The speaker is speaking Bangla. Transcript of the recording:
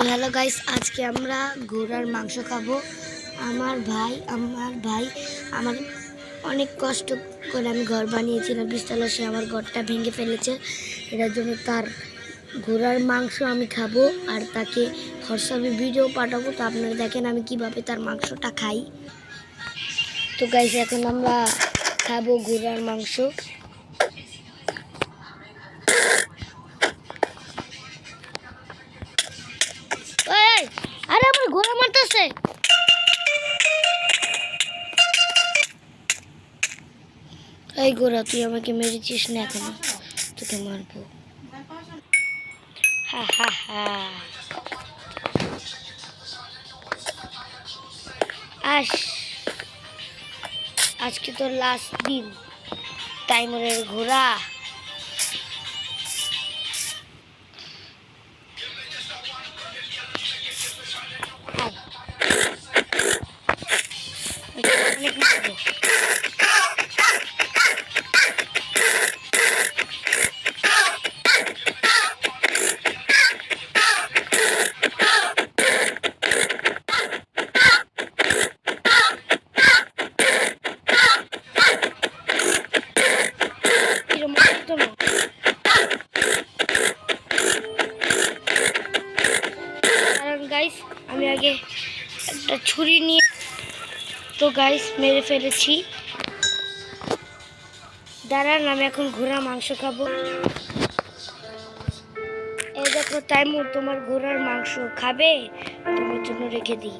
হ্যালো গাইস, আজকে আমরা ঘোড়ার মাংস খাবো। আমার ভাই আমার অনেক কষ্ট করে আমি ঘর বানিয়েছিলাম বিশতলা, সে আমার ঘরটা ভেঙে ফেলেছে। এটার জন্য তার ঘোড়ার মাংস আমি খাবো আর তাকে হোয়াটসঅ্যাপে ভিডিও পাঠাবো। তো আপনারা দেখেন আমি কিভাবে তার মাংসটা খাই। তো গাইস এখন আমরা খাবো ঘোড়ার মাংস। আরে আমার ঘোড়া মারতেছে। এই ঘোড়া, তুই আমাকে মেরেছিস না, এখনো তোকে মারবো। হা হা হা। আজকে তো লাস্ট দিন, টাইমারের ঘোড়া। অনেক মারবো। গাইস আমি আগে একটা ছুরি নিয়ে তো গাইস মেরে ফেলেছি। দাঁড়ান, আমি এখন ঘোড়া মাংস খাবো। এই দেখো তাইমুর, তোমার ঘোড়ার মাংস খাবে, তোমার জন্য রেখে দিই।